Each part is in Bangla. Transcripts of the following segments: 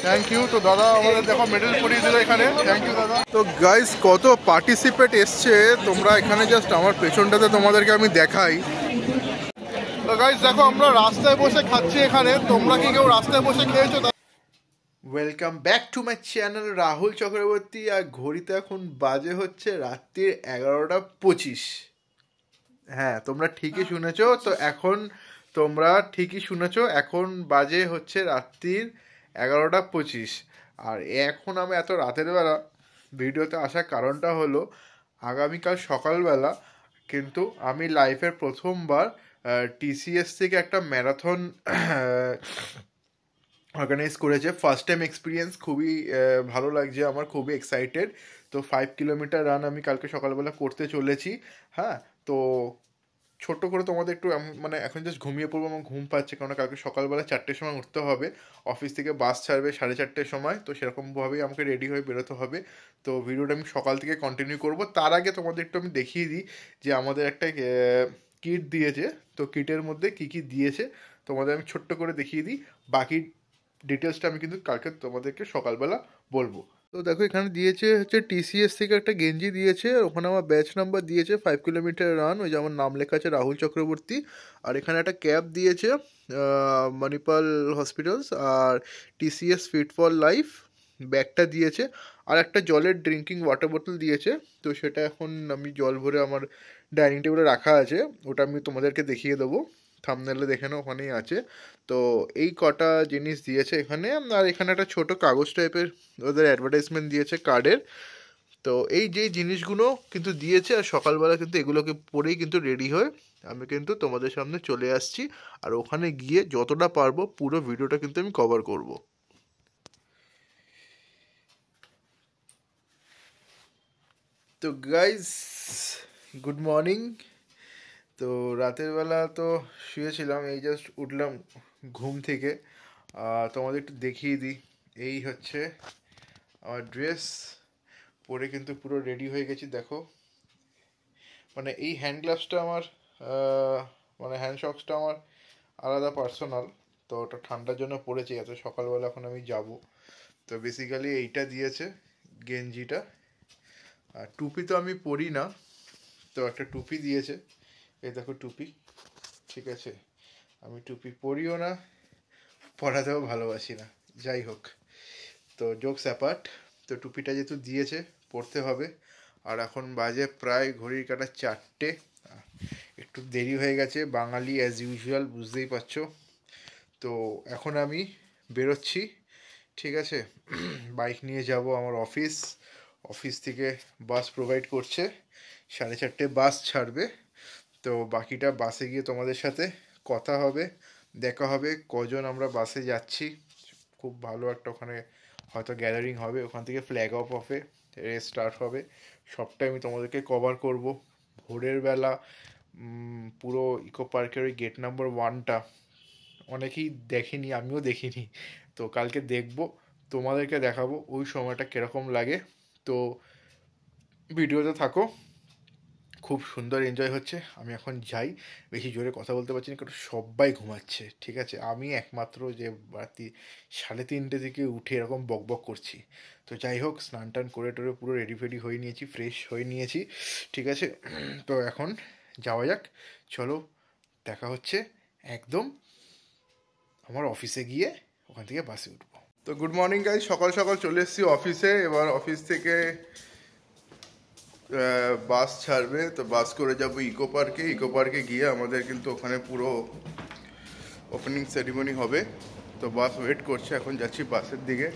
Thank you. তো দাদা আমাদের দেখো মেডেল পরিয়ে দিল এখানে, থ্যাংক ইউ দাদা। তো গাইস কত পার্টিসিপেট এসছে, তোমরা এখানে জাস্ট আমার পেছনটাতে তোমাদেরকে আমি দেখাই। তো গাইস দেখো আমরা রাস্তায় বসে খাচ্ছি এখানে, তোমরা কি কেউ রাস্তায় বসে খেয়েছো? Welcome back to my channel Rahul Chakraborty. আর ঘড়িতে এখন বাজে হচ্ছে রাত্রির 11:25। হ্যাঁ তোমরা ঠিকই শুনেছো। তো এখন তোমরা ঠিকই শুনেছো, এখন বাজে হচ্ছে রাত্রির 11:25। আর এখন আমি এত রাতের বেলা ভিডিওতে আসার কারণটা হলো আগামীকাল সকালবেলা কিন্তু আমি লাইফের প্রথমবার টিসিএস থেকে একটা ম্যারাথন অর্গানাইজ করেছে। ফার্স্ট টাইম এক্সপিরিয়েন্স, খুবই ভালো লাগছে আমার, খুবই এক্সাইটেড। তো 5 কিলোমিটার রান আমি কালকে সকালবেলা করতে চলেছি। হ্যাঁ তো ছোট্ট করে তোমাদের একটু মানে এখন জাস্ট ঘুমিয়ে পড়বো, আমার ঘুম পাচ্ছে, কারণ কালকে সকালবেলা 4টের সময় উঠতে হবে, অফিস থেকে বাস ছাড়বে 4:30-র সময়। তো সেরকমভাবেই আমাকে রেডি হয়ে বেরোতে হবে। তো ভিডিওটা আমি সকাল থেকে কন্টিনিউ করব। তার আগে তোমাদের একটু আমি দেখিয়ে দিই যে আমাদের একটা কিট দিয়েছে। তো কিটের মধ্যে কী কী দিয়েছে তোমাদের আমি ছোট্ট করে দেখিয়ে দিই, বাকি ডিটেলসটা আমি কিন্তু কালকে তোমাদেরকে সকালবেলা বলবো। তো দেখো এখানে দিয়েছে হচ্ছে টিসিএস থেকে একটা গেঞ্জি দিয়েছে, ওখানে আমার ব্যাচ নাম্বার দিয়েছে 5 কিলোমিটার রান, ওই যে আমার নাম লেখা আছে রাহুল চক্রবর্তী। আর এখানে একটা ক্যাব দিয়েছে মণিপাল হসপিটালস, আর টিসিএস ফিট ফর লাইফ ব্যাগটা দিয়েছে, আর একটা জলের ড্রিঙ্কিং ওয়াটার বোতল দিয়েছে। তো সেটা এখন আমি জল ভরে আমার ডাইনিং টেবিলে রাখা আছে, ওটা আমি তোমাদেরকে দেখিয়ে দেবো, থাম্বনেলে দেখে নাও, ওখানেই আছে। তো এই কটা জিনিস দিয়েছে এখানে। আর এখানে একটা ছোট কাগজ টাইপের ওদের অ্যাডভার্টাইজমেন্ট দিয়েছে কার্ডের। তো এই যে জিনিসগুলো কিন্তু দিয়েছে, আর সকালবেলা কিন্তু এগুলোকে পরেই কিন্তু রেডি হয়ে আমি কিন্তু তোমাদের সামনে চলে আসছি। আর ওখানে গিয়ে যতটা পারবো পুরো ভিডিওটা কিন্তু আমি কভার করব। তো গাইজ গুড মর্নিং। তো রাতের বেলা তো শুয়েছিলাম, এই জাস্ট উঠলাম ঘুম থেকে। তোমাদের একটু দেখিয়ে দিই, এই হচ্ছে আমার ড্রেস, পরে কিন্তু পুরো রেডি হয়ে গেছি। দেখো মানে এই হ্যান্ড গ্লাভসটা আমার মানে হ্যান্ড শক্সটা আমার আলাদা পার্সোনাল, তো ওটা ঠান্ডার জন্য পড়েছে, এত সকালবেলা এখন আমি যাব। তো বেসিক্যালি এইটা দিয়েছে গেঞ্জিটা। আর টুপি তো আমি পরি না, তো একটা টুপি দিয়েছে, এই দেখো টুপি। ঠিক আছে, আমি টুপি পরিও না, পরাতেও ভালোবাসি না, যাই হোক। তো জোকস অ্যাপার্ট, তো টুপিটা যেহেতু দিয়েছে পরতে হবে। আর এখন বাজে প্রায় ঘড়ির কাঁটা 4টে, একটু দেরি হয়ে গেছে, বাঙালি অ্যাজ ইউজুয়াল, বুঝতেই পারছো। তো এখন আমি বেরোচ্ছি, ঠিক আছে। বাইক নিয়ে যাব আমার অফিস, অফিস থেকে বাস প্রোভাইড করছে, 4:30 বাস ছাড়বে। তো বাকিটা বাসে গিয়ে তোমাদের সাথে কথা হবে, দেখা হবে কজন আমরা বাসে যাচ্ছি। খুব ভালো একটা ওখানে হয়তো গ্যাদারিং হবে, ওখান থেকে ফ্ল্যাগ অফ হবে, রেস স্টার্ট হবে, সবটাই আমি তোমাদেরকে কভার করব। ভোরের বেলা পুরো ইকো পার্কের ওই গেট নাম্বার 1টা অনেকেই দেখেনি, আমিও দেখিনি, তো কালকে দেখব, তোমাদেরকে দেখাবো ওই সময়টা কীরকম লাগে। তো ভিডিওতে থাকো, খুব সুন্দর এনজয় হচ্ছে। আমি এখন যাই, বেশি জোরে কথা বলতে পারছি না কারণ সবাই ঘুমাচ্ছে, ঠিক আছে। আমি একমাত্র যে রাত্রি 3:30 থেকে উঠে এরকম বক বক করছি। তো যাই হোক, স্নান টান করে টোরে পুরো রেডি ফেডি হয়ে নিয়েছি, ফ্রেশ হয়ে নিয়েছি, ঠিক আছে। তো এখন যাওয়া যাক, চলো দেখা হচ্ছে একদম আমার অফিসে গিয়ে, ওখান থেকে বাসে উঠবো। তো গুড মর্নিং গাইজ, সকাল সকাল চলে এসেছি অফিসে। এবার অফিস থেকে বাস ছাড়বে, তো বাস করে যাব ইকো পার্কে। ইকো পার্কে গিয়ে আমাদের কিন্তু ওখানে পুরো ওপেনিং সেরিমনি হবে। তো বাস ওয়েট করছে, এখন যাচ্ছি বাসের দিকে।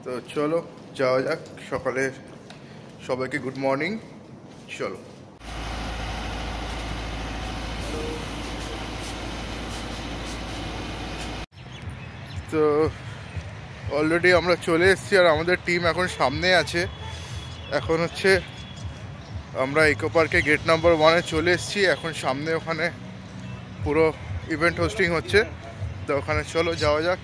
তো চলো যাওয়া যাক। সকালে সবাইকে গুড মর্নিং, চলো। তো অলরেডি আমরা চলে এসেছি, আর আমাদের টিম এখন সামনে আছে। এখন হচ্ছে আমরা ইকো পার্কে গেট নাম্বার 1-এ চলে এসেছি, এখন সামনে ওখানে পুরো ইভেন্ট হোস্টিং হচ্ছে। তো ওখানে চলো যাওয়া যাক।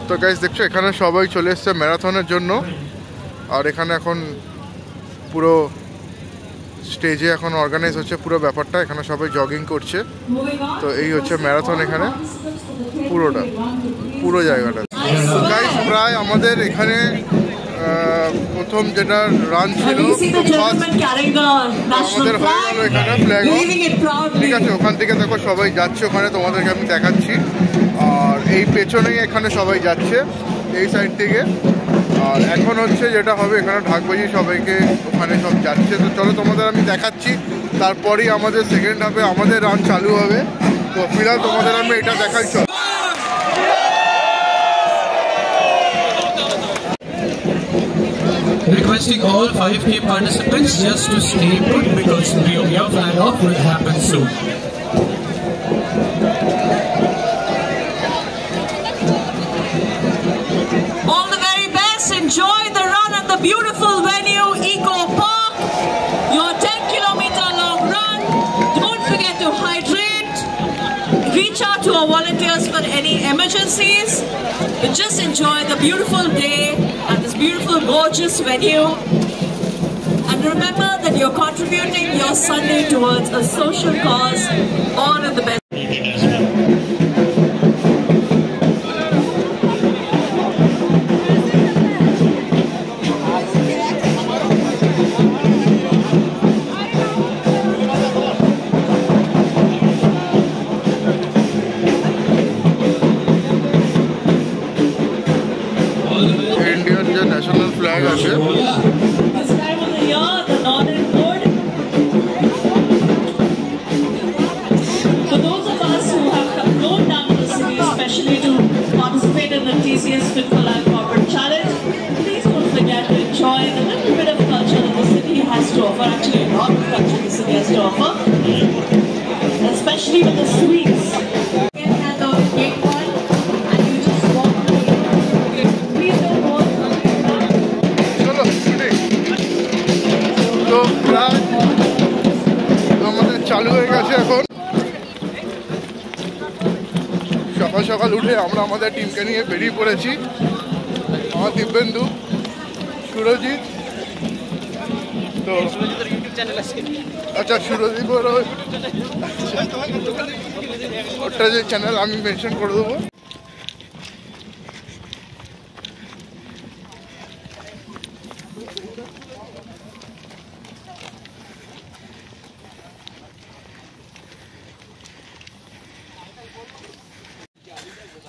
তো তো গাইস দেখছো এখানে সবাই চলে এসছে ম্যারাথনের জন্য। আর এখানে এখন পুরো স্টেজে এখন অর্গানাইজ হচ্ছে পুরো ব্যাপারটা, এখানে সবাই জগিং করছে। তো এই হচ্ছে ম্যারাথন এখানে পুরোটা, পুরো জায়গাটা। তো গাইস প্রায় আমাদের এখানে প্রথম যেটা রান ছিল আমাদের হয়ে গেল এখানে ফ্ল্যাগ অফ, ঠিক আছে। ওখান থেকে দেখো সবাই যাচ্ছে ওখানে, তোমাদেরকে আমি দেখাচ্ছি। আর এই পেছনেই এখানে সবাই যাচ্ছে এই সাইড থেকে। আর এখন হচ্ছে যেটা হবে এখানে ঢাকবাজি সবাইকে ওখানে সব যাচ্ছে। তো চলো তোমাদের আমি দেখাচ্ছি, তারপরেই আমাদের সেকেন্ড হাফে আমাদের রান চালু হবে। তো ফিলহাল তোমাদের আমি এটা দেখাই। চলো requesting all 5K participants just to stay put because your flag off will happen soon. All the very best. Enjoy the run at the beautiful venue, Eco Park. Your 10-kilometer long run. Don't forget to hydrate. Reach out to our volunteers for any emergencies. But just enjoy the beautiful day at this beautiful, gorgeous venue. And remember that you're contributing your Sunday towards a social cause, all in the best. Indian যে ন্যাশনাল ফ্ল্যাগ আছে This time of the year, the Northern Road. For those of us who have flown down to the city, especially to participate in the TCS Fit for Life Corporate Challenge, please don't forget to enjoy the little bit of culture that the city has to offer. Actually, a lot of culture the city has to offer, especially with the sweets. At the gate one, and you just walk through. Please don't go. চলো তো প্রায় আমাদের চালু হয়ে গেছে। এখন সকাল সকাল উঠে আমরা আমাদের টিমকে নিয়ে বেরিয়ে পড়েছি। আমার দিব্যেন্দু, সুরজিৎ, তো আচ্ছা সুরজিৎ ওটা যে চ্যানেল আমি মেনশন করে দেবো।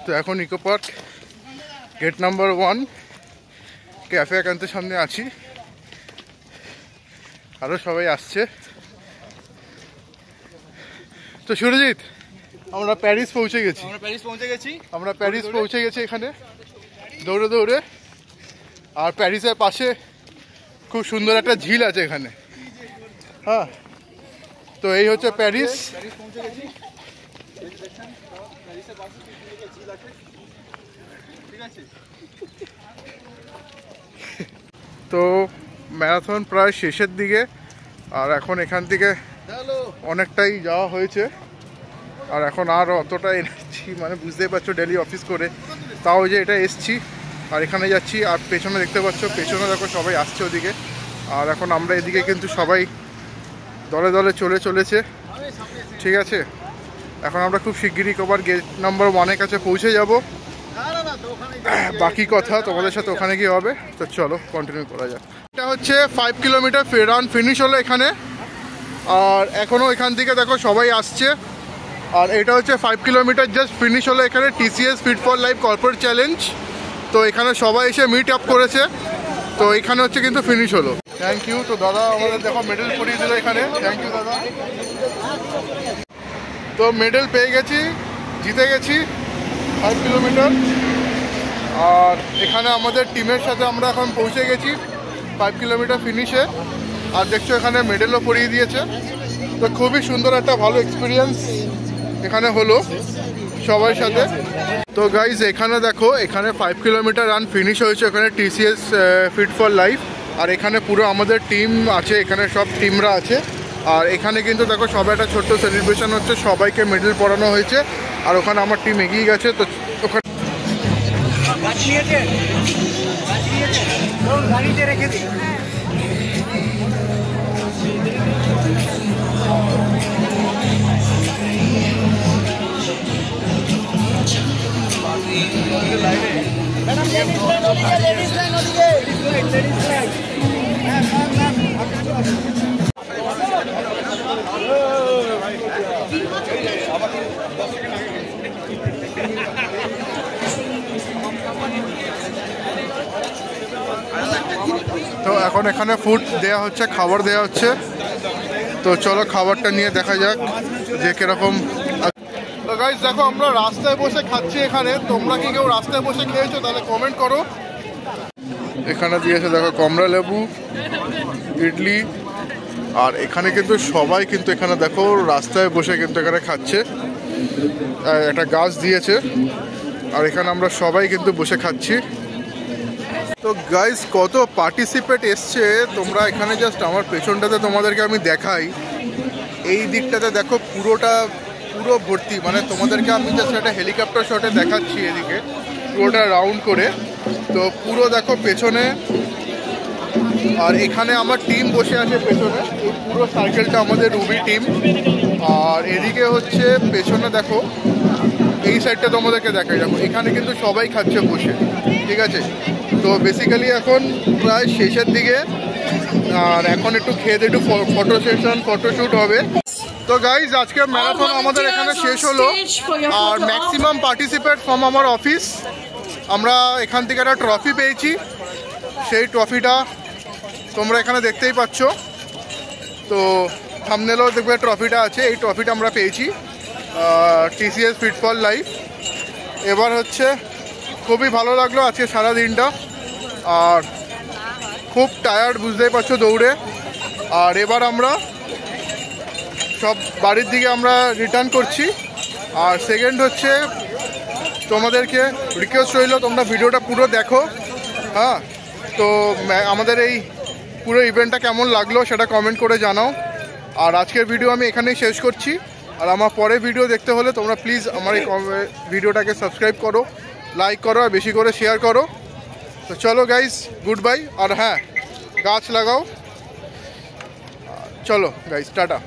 তো এখন Eco Park gate number 1 cafe একান্তের সামনে আছি, আরও সবাই আসছে। তো সুরজিৎ আমরা প্যারিস পৌঁছে গেছি এখানে দৌড়ে দৌড়ে। আর প্যারিসের পাশে খুব সুন্দর একটা ঝিল আছে এখানে। হ্যাঁ, তো এই হচ্ছে প্যারিস। তো ম্যারাথন প্রায় শেষের দিকে, আর এখন এখান থেকে অনেকটাই যাওয়া হয়েছে। আর এখন আর অতটা এনার্জি মানে বুঝতেই পারছো ডেলি অফিস করে, তাও যে এটা এসছি আর এখানে যাচ্ছি। আর পেছনে দেখতে পাচ্ছ, পেছনে দেখো সবাই আসছে ওদিকে। আর এখন আমরা এদিকে কিন্তু সবাই দলে দলে চলেছে, ঠিক আছে। এখন আমরা খুব শিগগিরই কবার গেট নাম্বার 1-এর কাছে পৌঁছে যাব। বাকি কথা তোমাদের সাথে ওখানে গিয়ে হবে। তো চলো কন্টিনিউ করা যাক। এটা হচ্ছে 5 কিলোমিটার রান ফিনিশ হলো এখানে। আর এখনও এখান থেকে দেখো সবাই আসছে। আর এটা হচ্ছে 5 কিলোমিটার জাস্ট ফিনিশ হলো এখানে TCS fit for life corporate challenge. তো এখানে সবাই এসে মিট আপ করেছে। তো এখানে হচ্ছে কিন্তু ফিনিশ হলো। Thank you. তো দাদা আমাদের দেখো মেডেল পরিয়ে দিল এখানে, থ্যাংক ইউ দাদা। তো মেডেল পেয়ে গেছি, জিতে গেছি 5 কিলোমিটার। আর এখানে আমাদের টিমের সাথে আমরা এখন পৌঁছে গেছি 5 কিলোমিটার ফিনিশে। আর দেখছো এখানে মেডেলও পরিয়ে দিয়েছে। তো খুবই সুন্দর একটা ভালো এক্সপিরিয়েন্স এখানে হলো সবার সাথে। তো গাইজ এখানে দেখো, এখানে 5 কিলোমিটার রান ফিনিশ হয়েছে এখানে TCS ফিট ফর লাইফ। আর এখানে পুরো আমাদের টিম আছে, এখানে সব টিমরা আছে। আর এখানে কিন্তু দেখো সবাই একটা ছোট্ট সেলিব্রেশন হচ্ছে, সবাইকে মেডেল পরানো হয়েছে। আর ওখানে আমার টিম এগিয়ে গেছে। তো ওখানে গাড়িতে রেখে দিই। তো এখন এখানে ফুড দেয়া হচ্ছে, খাবার দেয়া হচ্ছে। তো চলো খাবারটা নিয়ে দেখা যাক যে কিরকম। তো গাইস দেখো আমরা রাস্তায় বসে খাচ্ছি এখানে। তোমরা কি কেউ রাস্তায় বসে খেয়েছো? তাহলে কমেন্ট করো। এখানে দিয়েছে দেখো কমলা লেবু, ইডলি। আর এখানে কিন্তু সবাই কিন্তু এখানে দেখো রাস্তায় বসে কিন্তু এখানে খাচ্ছে। একটা গাছ দিয়েছে আর এখানে আমরা সবাই কিন্তু বসে খাচ্ছি। তো গাইস কত পার্টিসিপেট এসছে তোমরা এখানে জাস্ট আমার পেছনটাতে তোমাদেরকে আমি দেখাই। এই দিকটাতে দেখো পুরো ভর্তি, মানে তোমাদেরকে আমি জাস্ট একটা হেলিকপ্টার শটে দেখাচ্ছি এদিকে পুরোটা রাউন্ড করে। তো পুরো দেখো পেছনে, আর এখানে আমার টিম বসে আছে পেছনে। এই পুরো সার্কেলটা আমাদের রুবি টিম। আর এদিকে হচ্ছে পেছনে দেখো এই সাইডটা তোমাদেরকে দেখাই। দেখো এখানে কিন্তু সবাই খাচ্ছে বসে, ঠিক আছে। তো বেসিক্যালি এখন প্রায় শেষের দিকে, আর এখন একটু খেয়ে একটু ফটো সেশন, ফটোশ্যুট হবে। তো গাইজ আজকে ম্যারাথন আমাদের এখানে শেষ হলো। আর ম্যাক্সিমাম পার্টিসিপেট ফ্রম আমার অফিস। আমরা এখান থেকে একটা ট্রফি পেয়েছি। সেই ট্রফিটা তোমরা এখানে দেখতেই পাচ্ছ। তো থাম্বনেলেও দেখবে ট্রফিটা আছে। এই ট্রফিটা আমরা পেয়েছি TCS ফিট ফর লাইফ। এবার হচ্ছে খুবই ভালো লাগলো আজকে সারা দিনটা। আর খুব টায়ার্ড বুঝতেই পারছো দৌড়ে। আর এবার আমরা সব বাড়ির দিকে আমরা রিটার্ন করছি। আর সেকেন্ড হচ্ছে তোমাদেরকে রিকোয়েস্ট রইল তোমরা ভিডিওটা পুরো দেখো। হ্যাঁ, তো আমাদের এই পুরো ইভেন্টটা কেমন লাগলো সেটা কমেন্ট করে জানাও। আর আজকের ভিডিও আমি এখানেই শেষ করছি। আর আমার পরে ভিডিও দেখতে হলে তোমরা প্লিজ আমার এই ভিডিওটাকে সাবস্ক্রাইব করো, লাইক করো আর বেশি করে শেয়ার করো। তো চলো গাইস, গুড বাই। আর হ্যাঁ, গাছ লাগাও। চলো গাইস, টাটা।